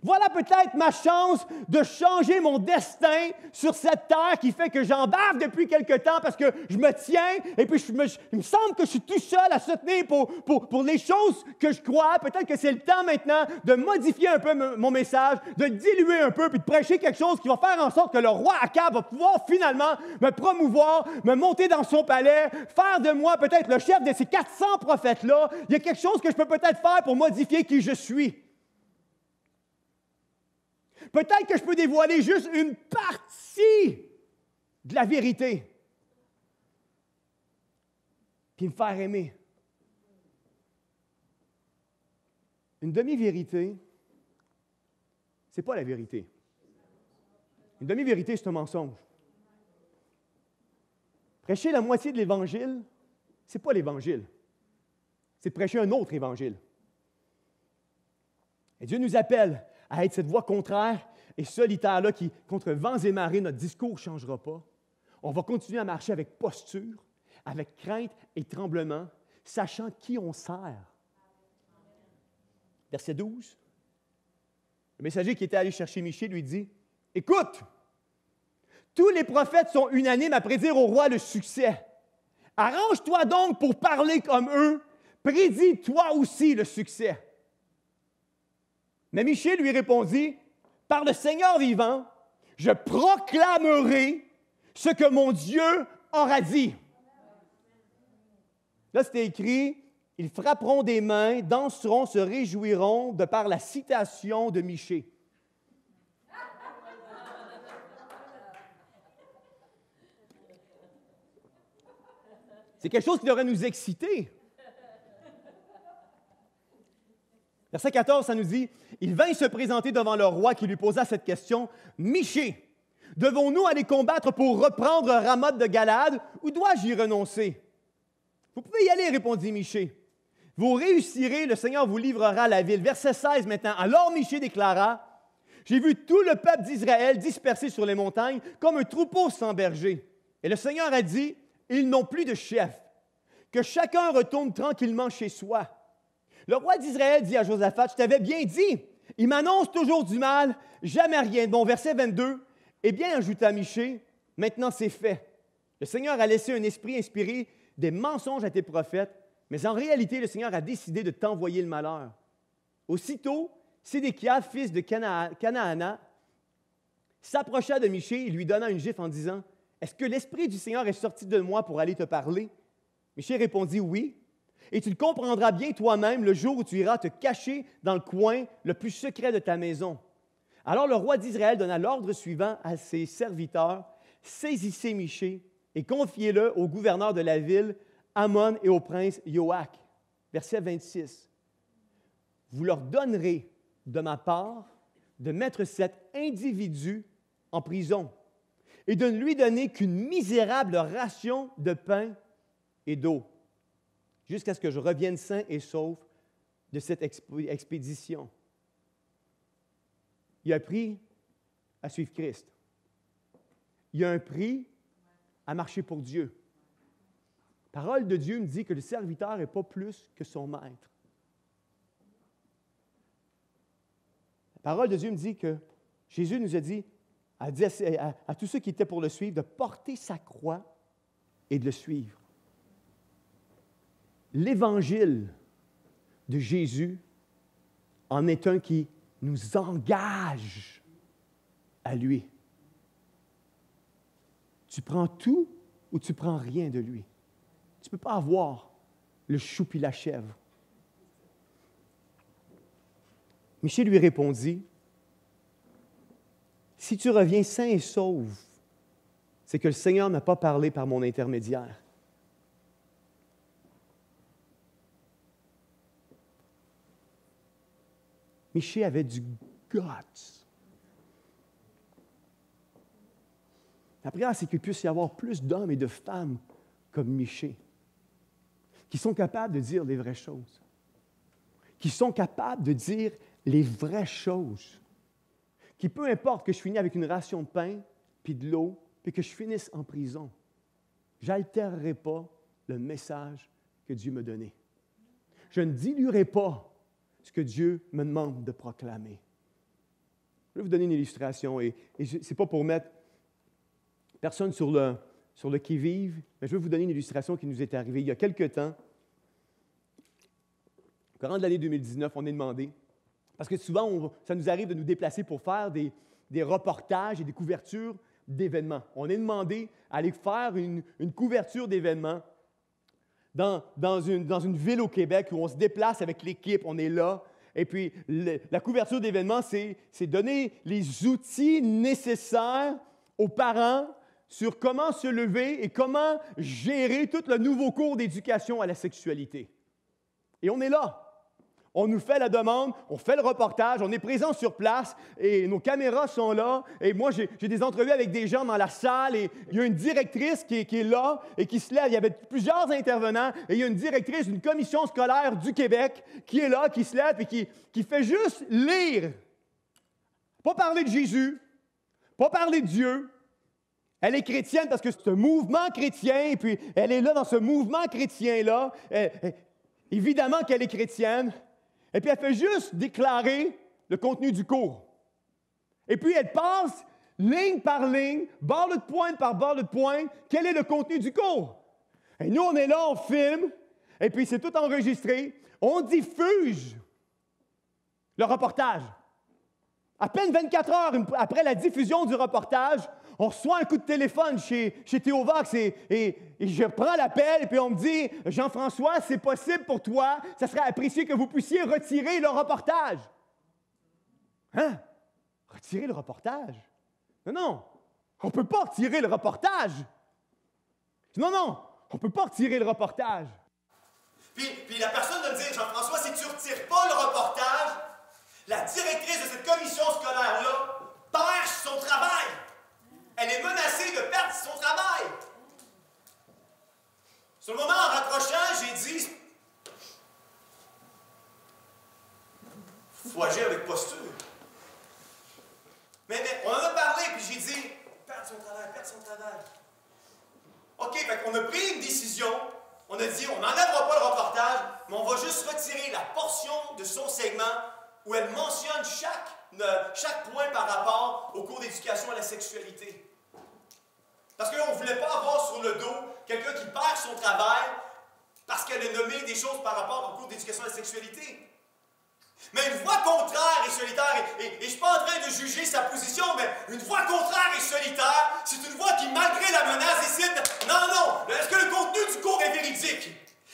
S1: Voilà peut-être ma chance de changer mon destin sur cette terre qui fait que j'en bave depuis quelque temps parce que je me tiens et puis il me semble que je suis tout seul à se tenir pour les choses que je crois. Peut-être que c'est le temps maintenant de modifier un peu mon message, de diluer un peu puis de prêcher quelque chose qui va faire en sorte que le roi Akab va pouvoir finalement me promouvoir, me monter dans son palais, faire de moi peut-être le chef de ces 400 prophètes-là. Il y a quelque chose que je peux peut-être faire pour modifier qui je suis. Peut-être que je peux dévoiler juste une partie de la vérité, puis me faire aimer. Une demi-vérité, ce n'est pas la vérité. Une demi-vérité, c'est un mensonge. Prêcher la moitié de l'Évangile, ce n'est pas l'Évangile. C'est de prêcher un autre Évangile. Et Dieu nous appelle à être cette voix contraire et solitaire-là qui, contre vents et marées, notre discours ne changera pas. On va continuer à marcher avec posture, avec crainte et tremblement, sachant qui on sert. Verset 12. Le messager qui était allé chercher Michée lui dit, « Écoute, tous les prophètes sont unanimes à prédire au roi le succès. Arrange-toi donc pour parler comme eux. Prédis toi aussi le succès. » Mais Michée lui répondit, « Par le Seigneur vivant, je proclamerai ce que mon Dieu aura dit. » Là, c'était écrit, « Ils frapperont des mains, danseront, se réjouiront de par la citation de Michée. » C'est quelque chose qui devrait nous exciter. Verset 14, ça nous dit, « Il vint se présenter devant le roi qui lui posa cette question, « Michée, devons-nous aller combattre pour reprendre Ramoth de Galade ou dois-je y renoncer? » « Vous pouvez y aller, répondit Michée. « Vous réussirez, le Seigneur vous livrera la ville. » Verset 16 maintenant, « Alors Michée déclara, « J'ai vu tout le peuple d'Israël dispersé sur les montagnes comme un troupeau sans berger. Et le Seigneur a dit, « Ils n'ont plus de chef. Que chacun retourne tranquillement chez soi. » Le roi d'Israël dit à Josaphat, « Je t'avais bien dit, il m'annonce toujours du mal, jamais rien de bon. » Verset 22, « Eh bien, ajouta Michée, maintenant c'est fait. Le Seigneur a laissé un esprit inspirer des mensonges à tes prophètes, mais en réalité, le Seigneur a décidé de t'envoyer le malheur. » Aussitôt, Sédéchias, fils de Canaana, s'approcha de Michée et lui donna une gifle en disant, « Est-ce que l'esprit du Seigneur est sorti de moi pour aller te parler? » Michée répondit, « Oui. Et tu le comprendras bien toi-même le jour où tu iras te cacher dans le coin le plus secret de ta maison. » Alors le roi d'Israël donna l'ordre suivant à ses serviteurs, saisissez Michée et confiez-le au gouverneur de la ville, Amon, et au prince Joach. Verset 26. Vous leur donnerez de ma part de mettre cet individu en prison et de ne lui donner qu'une misérable ration de pain et d'eau, jusqu'à ce que je revienne sain et sauf de cette expédition. Il y a un prix à suivre Christ. Il y a un prix à marcher pour Dieu. La parole de Dieu me dit que le serviteur n'est pas plus que son maître. La parole de Dieu me dit que Jésus nous a dit à tous ceux qui étaient pour le suivre de porter sa croix et de le suivre. L'Évangile de Jésus en est un qui nous engage à lui. Tu prends tout ou tu prends rien de lui. Tu ne peux pas avoir le chou puis la chèvre. Michée lui répondit, « Si tu reviens sain et sauf, c'est que le Seigneur n'a pas parlé par mon intermédiaire. » Michée avait du guts. La prière, c'est qu'il puisse y avoir plus d'hommes et de femmes comme Michée, qui sont capables de dire les vraies choses, qui sont capables de dire les vraies choses, qui peu importe que je finisse avec une ration de pain, puis de l'eau, puis que je finisse en prison, je n'altérerai pas le message que Dieu m'a donné. Je ne diluerai pas ce que Dieu me demande de proclamer. Je vais vous donner une illustration, et ce n'est pas pour mettre personne sur le qui-vive, mais je vais vous donner une illustration qui nous est arrivée il y a quelque temps. Au courant de l'année 2019, on est demandé, parce que souvent, ça nous arrive de nous déplacer pour faire des reportages et des couvertures d'événements. On est demandé à aller faire une couverture d'événements dans une ville au Québec où on se déplace avec l'équipe, on est là. Et puis, la couverture d'événements, c'est donner les outils nécessaires aux parents sur comment se lever et comment gérer tout le nouveau cours d'éducation à la sexualité. Et on est là. On nous fait la demande, on fait le reportage, on est présent sur place et nos caméras sont là. Et moi, j'ai des entrevues avec des gens dans la salle et il y a une directrice qui est là et qui se lève. Il y avait plusieurs intervenants et il y a une directrice d'une commission scolaire du Québec qui est là, qui se lève et qui fait juste lire. Pas parler de Jésus, pas parler de Dieu. Elle est chrétienne parce que c'est un mouvement chrétien et puis elle est là dans ce mouvement chrétien-là. Évidemment qu'elle est chrétienne. Et puis, elle fait juste déclarer le contenu du cours. Et puis, elle passe ligne par ligne, barre de pointe par barre de pointe, quel est le contenu du cours. Et nous, on est là, on filme, et puis c'est tout enregistré. On diffuse le reportage. À peine 24 heures après la diffusion du reportage, on reçoit un coup de téléphone chez Théovox et je prends l'appel et puis on me dit « Jean-François, c'est possible pour toi, ça serait apprécié que vous puissiez retirer le reportage. » Hein? Retirer le reportage? Non, on ne peut pas retirer le reportage. Non, on ne peut pas retirer le reportage.
S2: Puis la personne de me dire « Jean-François, si tu ne retires pas le reportage, la directrice de cette commission scolaire-là perd son travail. Elle est menacée de perdre son travail. » Sur le moment, en raccrochant, j'ai dit « Faut agir avec posture. » Mais on en a parlé, puis j'ai dit « Perdre son travail. » OK, fait qu'on a pris une décision. On a dit, on n'enlèvera pas le reportage, mais on va juste retirer la portion de son segment où elle mentionne chaque point par rapport au cours d'éducation à la sexualité. Parce qu'on ne voulait pas avoir sur le dos quelqu'un qui perd son travail parce qu'elle a nommé des choses par rapport au cours d'éducation à la sexualité. Mais une voix contraire et solitaire, et je ne suis pas en train de juger sa position, mais une voix contraire et solitaire, c'est une voix qui, malgré la menace, décide « Non, est-ce que le contenu du cours est véridique?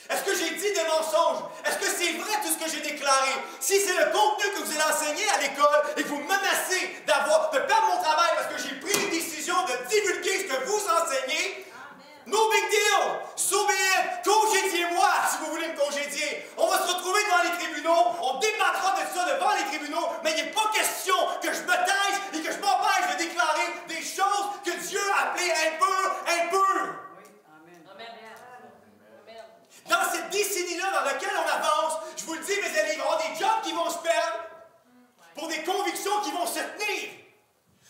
S2: Est-ce que j'ai dit des mensonges? Est-ce que c'est vrai tout ce que j'ai déclaré? Si c'est le contenu que vous allez enseigner à l'école et que vous me menacez de perdre mon travail parce que j'ai pris une décision de divulguer ce que vous enseigner. No big deal! So be it! Congédiez-moi si vous voulez me congédier. On va se retrouver devant les tribunaux, on débattra de ça devant les tribunaux, mais il n'est pas question que je me taise et que je m'empêche de déclarer des choses que Dieu a appelées impures. Dans cette décennie-là dans laquelle on avance, je vous le dis, mes amis, il va y avoir des jobs qui vont se perdre pour des convictions qui vont se tenir.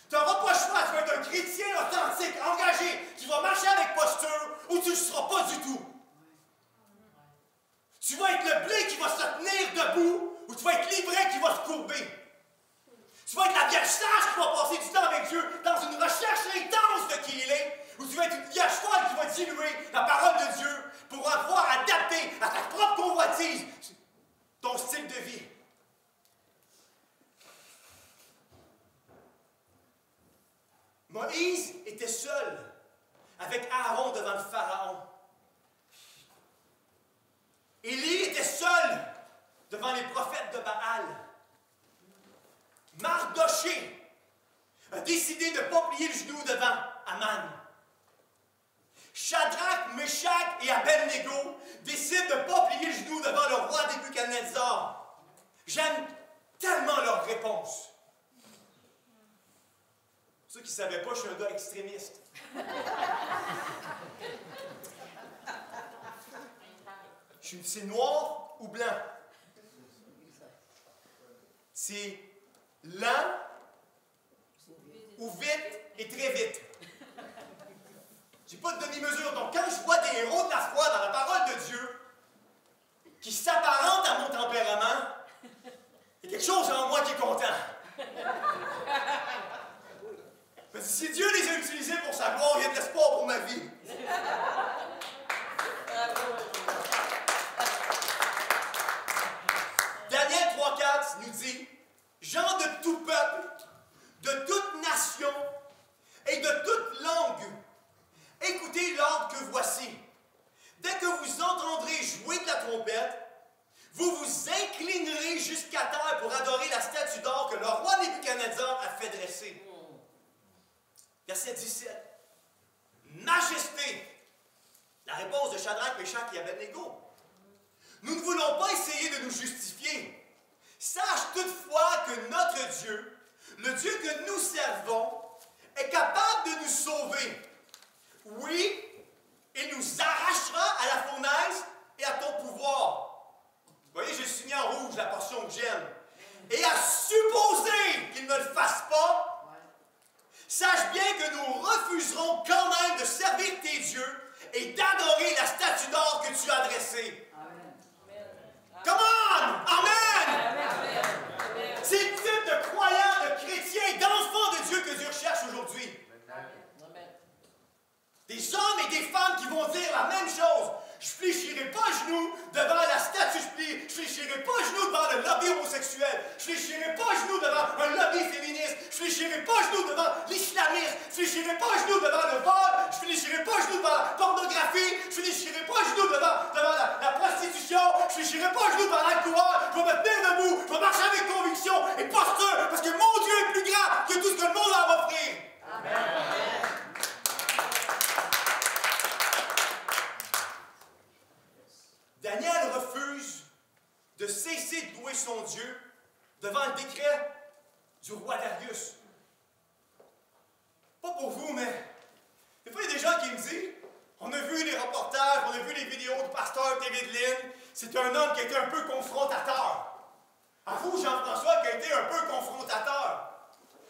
S2: Tu n'auras pas le choix, tu vas être un chrétien authentique, engagé, qui va marcher avec posture, ou tu ne le seras pas du tout. Tu vas être le blé qui va se tenir debout, ou tu vas être l'ivraie qui va se courber. Tu vas être la vierge sage qui va passer du temps avec Dieu dans une recherche intense de qui il est, ou tu vas être une vierge folle qui va diluer la parole de Dieu pour pouvoir adapter à ta propre convoitise ton style de vie. Moïse était seul avec Aaron devant le Pharaon. Élie était seul devant les prophètes de Baal. Mardoché a décidé de ne pas plier le genou devant Aman. Shadrach, Meshach et Abednego décident de ne pas plier le genou devant le roi Nebuchadnezzar. J'aime tellement leur réponse. Ceux qui ne savaient pas, je suis un gars extrémiste. C'est noir ou blanc. C'est lent ou vite et très vite. J'ai pas de demi-mesure. Donc, quand je vois des héros de la foi dans la parole de Dieu qui s'apparentent à mon tempérament, il y a quelque chose en moi qui est content. Parce que si Dieu les a utilisés pour sa gloire, il y a de l'espoir pour ma vie. Daniel 3,4 nous dit « Gens de tout peuple, de toute nation et de toute langue, écoutez l'ordre que voici. Dès que vous entendrez jouer de la trompette, vous vous inclinerez jusqu'à terre pour adorer la statue d'or que le roi Nebuchadnezzar a fait dresser. » Verset 17. Majesté. La réponse de Shadrach, Meshach et Abednego. Nous ne voulons pas essayer de nous justifier. Sache toutefois que notre Dieu, le Dieu que nous servons, est capable de nous sauver. Oui, il nous arrachera à la fournaise et à ton pouvoir. Vous voyez, j'ai signé en rouge la portion que j'aime. Et à supposer qu'il ne le fasse pas, sache bien que nous refuserons quand même de servir tes dieux et d'adorer la statue d'or que tu as dressée. Come on! Amen! C'est le type de croyants, de chrétiens, d'enfants de Dieu que Dieu recherche aujourd'hui. Des hommes et des femmes qui vont dire la même chose. Je ne fléchirai pas genoux devant la statue, je ne fléchirai pas genoux devant le lobby homosexuel, je ne fléchirai pas genoux devant un lobby féministe, je ne fléchirai pas genoux devant l'islamisme, je ne fléchirai pas genoux devant le vol, je ne fléchirai pas genoux devant la pornographie, je ne fléchirai pas genoux devant la prostitution, je ne fléchirai pas genoux devant l'alcool, je vais me tenir debout, je vais marcher avec conviction et posture, parce que mon Dieu est plus grand que tout ce que le monde a à m'offrir. Amen. Daniel refuse de cesser de louer son Dieu devant le décret du roi Darius. Pas pour vous, mais des fois, il y a des gens qui me disent, on a vu les reportages, on a vu les vidéos du pasteur David Lynn, c'est un homme qui a été un peu confrontateur. À vous, Jean-François, qui a été un peu confrontateur.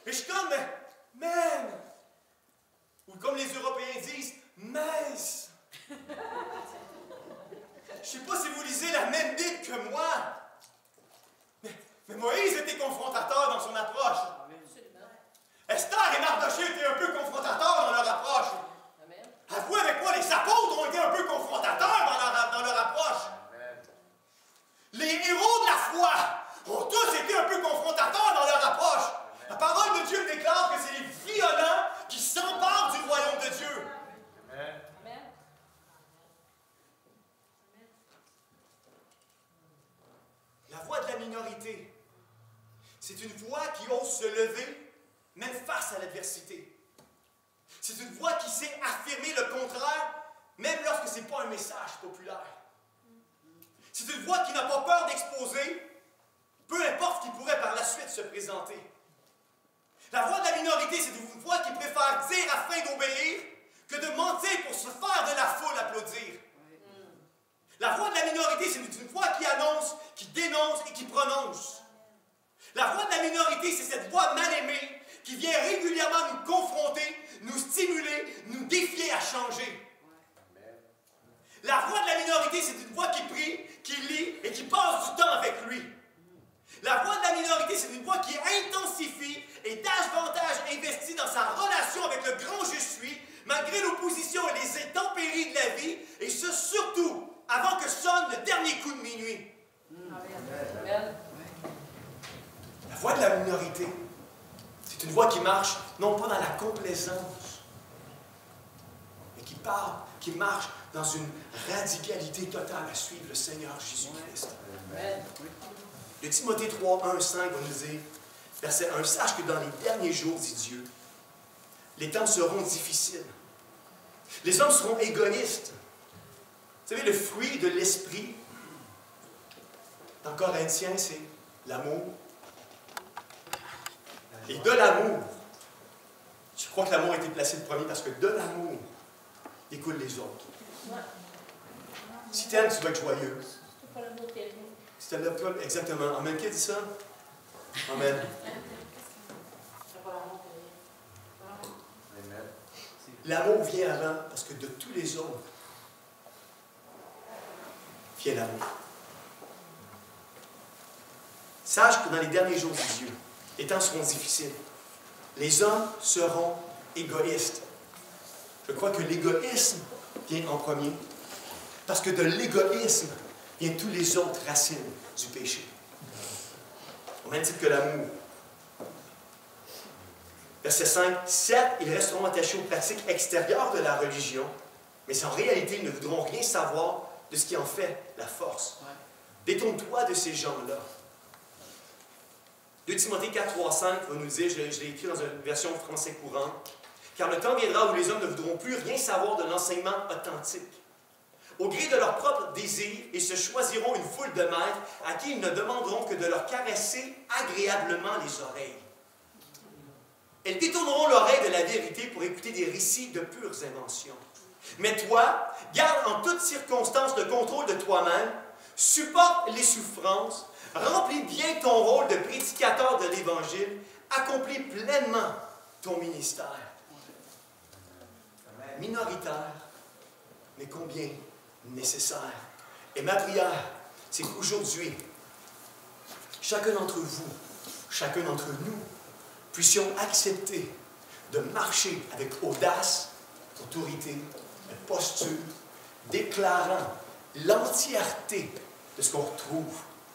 S2: Et je suis comme, man, ou comme les Européens disent, messe. Je ne sais pas si vous lisez la même Bible que moi, mais Moïse était confrontateur dans son approche. Esther et Mardoché étaient un peu confrontateurs dans leur approche. Avouez avec moi, les apôtres ont été un peu confrontateurs dans leur approche. Les héros de la foi ont tous été un peu confrontateurs dans leur approche. La parole de Dieu déclare que c'est les violents qui s'emparent du royaume de Dieu. Amen. La voix de la minorité, c'est une voix qui ose se lever, même face à l'adversité. C'est une voix qui sait affirmer le contraire, même lorsque ce n'est pas un message populaire. C'est une voix qui n'a pas peur d'exposer, peu importe ce qui pourrait par la suite se présenter. La voix de la minorité, c'est une voix qui préfère dire afin d'obéir que de mentir pour se faire de la foule applaudir. La voix de la minorité, c'est une voix qui annonce, qui dénonce et qui prononce. La voix de la minorité, c'est cette voix mal aimée qui vient régulièrement nous confronter, nous stimuler, nous défier à changer. La voix de la minorité, c'est une voix qui prie, qui lit et qui passe du temps avec lui. La voix de la minorité, c'est une voix qui intensifie et davantage investie dans sa relation avec le grand je suis, malgré l'opposition et les intempéries de la vie, et ce surtout avant que sonne le dernier coup de minuit. La voix de la minorité, c'est une voix qui marche non pas dans la complaisance, mais qui parle, qui marche dans une radicalité totale à suivre le Seigneur Jésus-Christ. Le Timothée 3, 1, 5 va nous dire, verset 1, « Sache que dans les derniers jours, dit Dieu, les temps seront difficiles. Les hommes seront égoïstes. » Vous savez, le fruit de l'esprit, dans Corinthiens, c'est l'amour. Et de l'amour, je crois que l'amour a été placé le premier parce que de l'amour découlent les autres. Si tu aimes, tu vas être joyeux. Si tu aimes, exactement. Amen. Qui a dit ça? Amen. L'amour vient avant parce que de tous les autres vient l'amour. Sache que dans les derniers jours de Dieu, les temps seront difficiles. Les hommes seront égoïstes. Je crois que l'égoïsme vient en premier. Parce que de l'égoïsme viennent tous les autres racines du péché. Au même titre que l'amour. Verset 5. Certes, ils resteront attachés aux pratiques extérieures de la religion, mais en réalité, ils ne voudront rien savoir de ce qui en fait la force. Détourne-toi de ces gens-là. 2 Timothée 4, 3, 5 va nous dire, je l'ai écrit dans une version français courant, car le temps viendra où les hommes ne voudront plus rien savoir de l'enseignement authentique. Au gré de leurs propres désirs, ils se choisiront une foule de maîtres à qui ils ne demanderont que de leur caresser agréablement les oreilles. Elles détourneront l'oreille de la vérité pour écouter des récits de pures inventions. Mais toi, garde en toutes circonstances le contrôle de toi-même, supporte les souffrances, remplis bien ton rôle de prédicateur de l'Évangile, accomplis pleinement ton ministère. Minoritaire, mais combien nécessaire. Et ma prière, c'est qu'aujourd'hui, chacun d'entre vous, chacun d'entre nous, puissions accepter de marcher avec audace, autorité, posture, déclarant l'entièreté de ce qu'on retrouve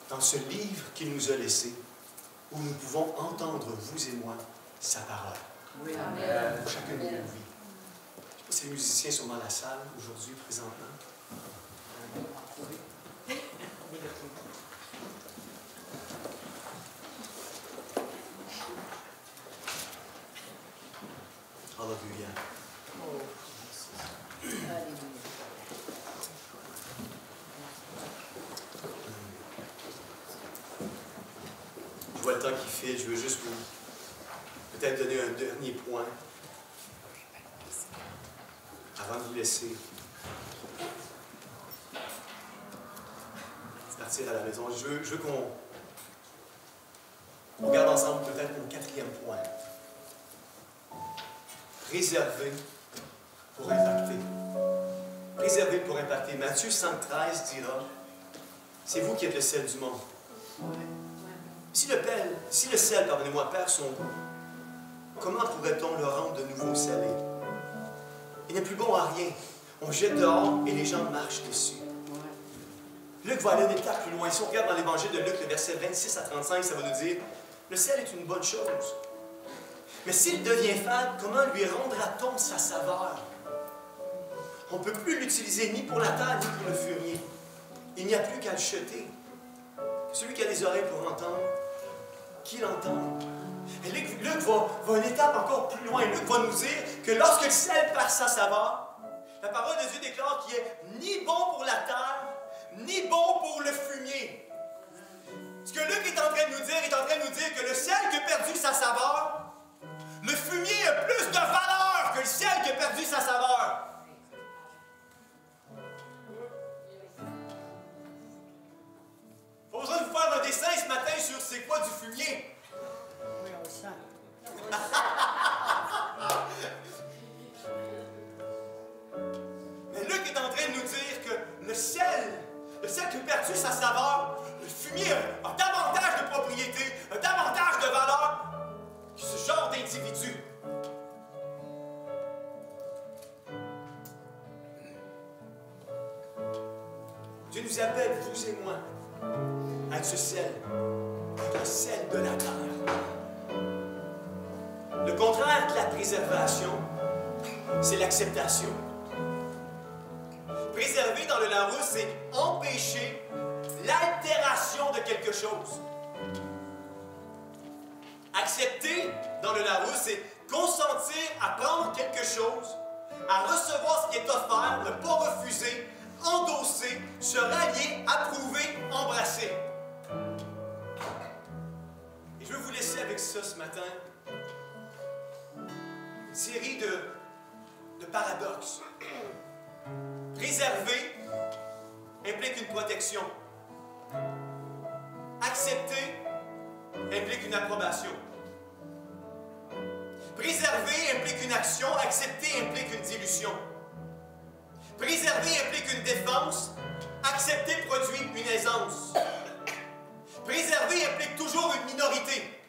S2: dans ce livre qu'il nous a laissé, où nous pouvons entendre, vous et moi, sa parole. Oui, amen. Pour chacun de nos vies. Je ne sais pas si les musiciens sont dans la salle aujourd'hui, présentement. Alléluia. Je vois le temps qui file, je veux juste vous peut-être donner un dernier point avant de vous laisser partir à la maison. Je veux qu'on regarde ensemble peut-être mon quatrième point. Réservé pour impacter. Réservé pour impacter. Matthieu 5,13 dira, c'est vous qui êtes le sel du monde. Si le sel, pardonnez-moi, perd son goût, comment pourrait-on le rendre de nouveau salé? Il n'est plus bon à rien. On jette dehors et les gens marchent dessus. Luc va aller une étape plus loin. Si on regarde dans l'évangile de Luc, le verset 26 à 35, ça va nous dire, le sel est une bonne chose. Mais s'il devient fade, comment lui rendra-t-on sa saveur? On ne peut plus l'utiliser ni pour la terre, ni pour le fumier. Il n'y a plus qu'à le jeter. Celui qui a des oreilles pour entendre, qu'il entende. Et Luc va une étape encore plus loin. Luc va nous dire que lorsque le sel perd sa saveur, la parole de Dieu déclare qu'il est ni bon pour la terre, ni bon pour le fumier. Ce que Luc est en train de nous dire, il est en train de nous dire que le sel qui a perdu sa saveur, le fumier a plus de valeur que le sel qui a perdu sa saveur. Pas besoin de vous faire un dessin ce matin sur c'est quoi du fumier.
S3: Oui, on le sent.
S2: Mais Luc est en train de nous dire que le sel qui a perdu sa saveur, le fumier a davantage de propriétés, a davantage de valeur que ce genre d'individu. Dieu nous appelle, vous et moi, à être ce sel, le sel de la terre. Le contraire de la préservation, c'est l'acceptation. Préserver dans le Larousse, c'est empêcher l'altération de quelque chose. Accepter dans le Larousse, c'est consentir à prendre quelque chose, à recevoir ce qui est offert, ne pas refuser, endosser, se rallier, approuver, embrasser. Et je veux vous laisser avec ça ce matin. Une série de paradoxes. Préserver implique une protection. Accepter implique une approbation. Préserver implique une action, accepter implique une dilution. Préserver implique une défense, accepter produit une aisance. Préserver implique toujours une minorité.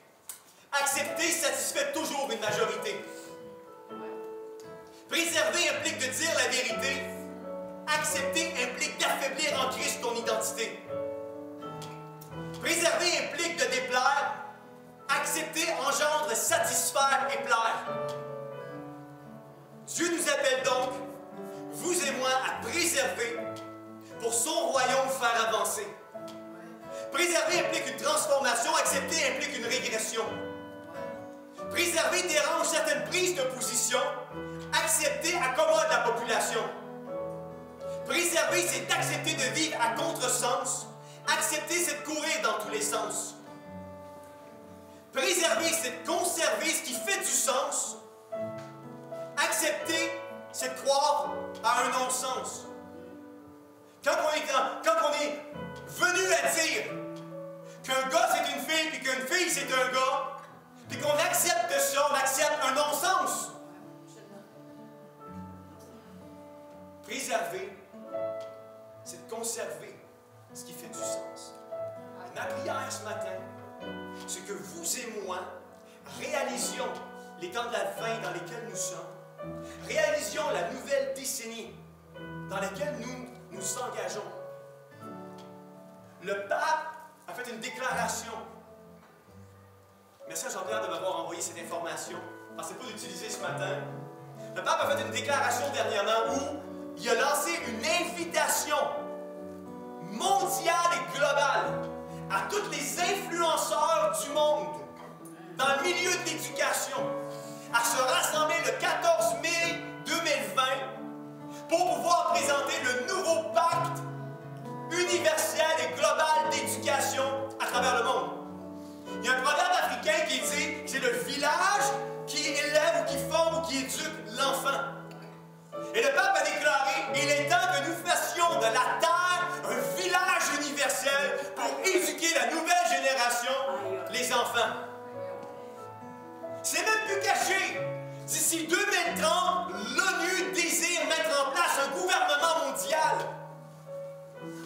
S2: Accepter satisfait toujours une majorité. Préserver implique de dire la vérité. Accepter implique d'affaiblir en Christ ton identité. Préserver implique de déplaire. Accepter engendre satisfaire et plaire. Dieu nous appelle donc, vous et moi, à préserver pour son royaume faire avancer. Préserver implique une transformation, accepter implique une régression. Préserver dérange certaines prises de position, accepter accommode la population. Préserver, c'est accepter de vivre à contresens. Accepter, c'est de courir dans tous les sens. Préserver, c'est de conserver ce qui fait du sens. Accepter, c'est de croire à un non-sens. Quand on est venu à dire qu'un gars c'est une fille, puis qu'une fille c'est un gars, puis qu'on accepte ça, on accepte un non-sens. Préserver, c'est de conserver ce qui fait du sens. Ma prière ce matin, c'est que vous et moi réalisions les temps de la fin dans lesquels nous sommes, réalisions la nouvelle décennie dans laquelle nous nous engageons. Le pape a fait une déclaration. Merci à Jean-Pierre de m'avoir envoyé cette information. Je ne pensais pas l'utiliser ce matin. Le pape a fait une déclaration dernièrement où il a lancé une invitation mondiale et globale à tous les influenceurs du monde dans le milieu de l'éducation à se rassembler le 14 mai 2020 pour pouvoir présenter le nouveau pacte universel et global d'éducation à travers le monde. Il y a un proverbe africain qui dit que c'est le village qui élève ou qui forme ou qui éduque l'enfant. Et le pape a déclaré, il est temps que nous fassions de la terre un village universel pour éduquer la nouvelle génération, les enfants. C'est même plus caché. D'ici 2030, l'ONU désire mettre en place un gouvernement mondial.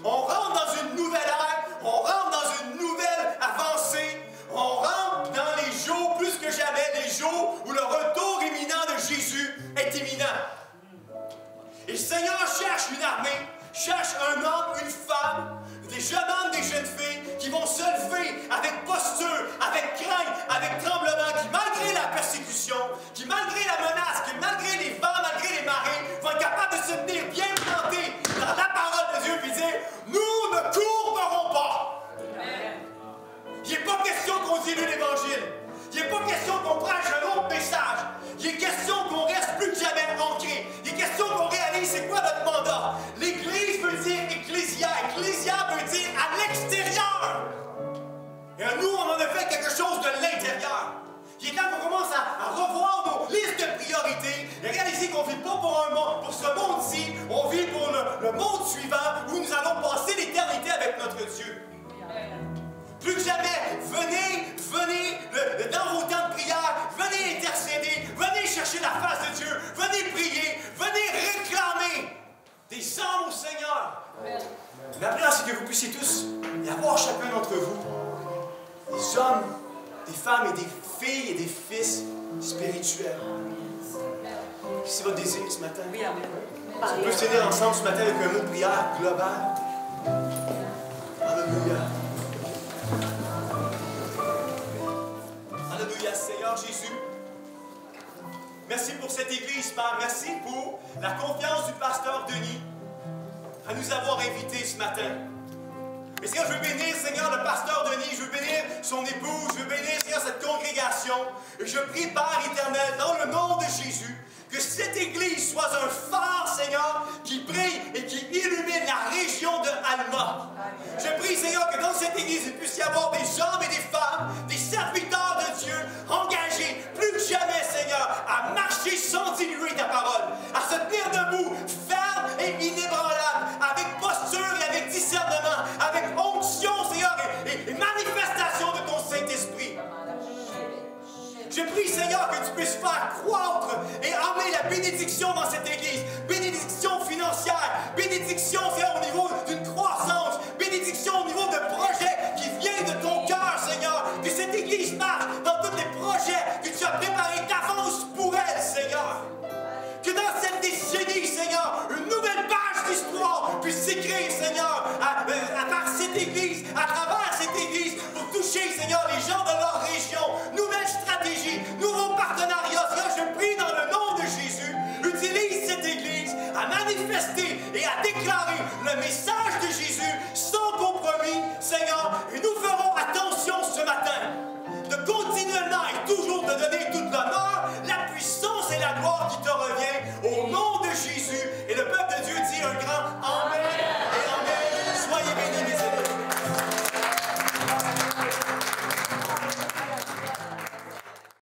S2: On rentre dans une nouvelle ère, on rentre dans une nouvelle avancée, on rentre dans les jours, plus que jamais, les jours où le retour imminent de Jésus est imminent. Et le Seigneur cherche une armée, cherche un homme, une femme, des jeunes hommes, des jeunes filles qui vont se lever avec posture, avec crainte, avec tremblement, qui malgré la persécution, qui malgré la menace, qui malgré les vents, malgré les marées, vont être capables de se tenir bien plantés dans la parole de Dieu et dire « Nous ne courberons pas! » Il n'est pas question qu'on dilue l'Évangile. Il n'est pas question qu'on prêche un autre message. Il est question qu'on reste plus venez dans vos temps de prière, venez intercéder, venez chercher la face de Dieu, venez prier, venez réclamer des âmes au Seigneur. Ma prière, c'est que vous puissiez tous y avoir chacun d'entre vous des hommes, des femmes et des filles et des fils spirituels. C'est votre désir ce matin?
S3: Oui, amen.
S2: On peut se tenir ensemble ce matin avec un mot de prière global. Alléluia. Alléluia, Seigneur Jésus. Merci pour cette église, Père. Merci pour la confiance du pasteur Denis à nous avoir invités ce matin. Mais Seigneur, je veux bénir, Seigneur, le pasteur Denis, je veux bénir son épouse, je veux bénir, Seigneur, cette congrégation. Et je prie, Père éternel, dans le nom de Jésus, que cette église soit un phare, Seigneur, qui brille et qui illumine la région de Alma. Je prie, Seigneur, que dans cette église, il puisse y avoir des hommes et des femmes, des serviteurs de Dieu, engagés plus que jamais, Seigneur, à marcher sans diluer ta parole, à se tenir debout, ferme et inébranlable, avec posture et avec discernement, avec onction, Seigneur, et manifestation de ton Saint-Esprit. Je prie, Seigneur, que tu puisses faire croître et amener la bénédiction dans cette église. Bénédiction financière, bénédiction, Seigneur, au niveau d'une croissance, bénédiction au niveau de projets qui viennent de ton cœur, Seigneur. Que cette église marche dans tous les projets que tu as préparés d'avance pour elle, Seigneur. Que dans cette décennie, Seigneur, une nouvelle page d'histoire puisse s'écrire, Seigneur, à travers cette église, à travers cette église, pour toucher, Seigneur, les gens de leur région. Nouvelle stratégie, nouveaux partenariats. Seigneur, je prie dans le nom de Jésus, utilise cette église à manifester et à déclarer le message de Jésus sans compromis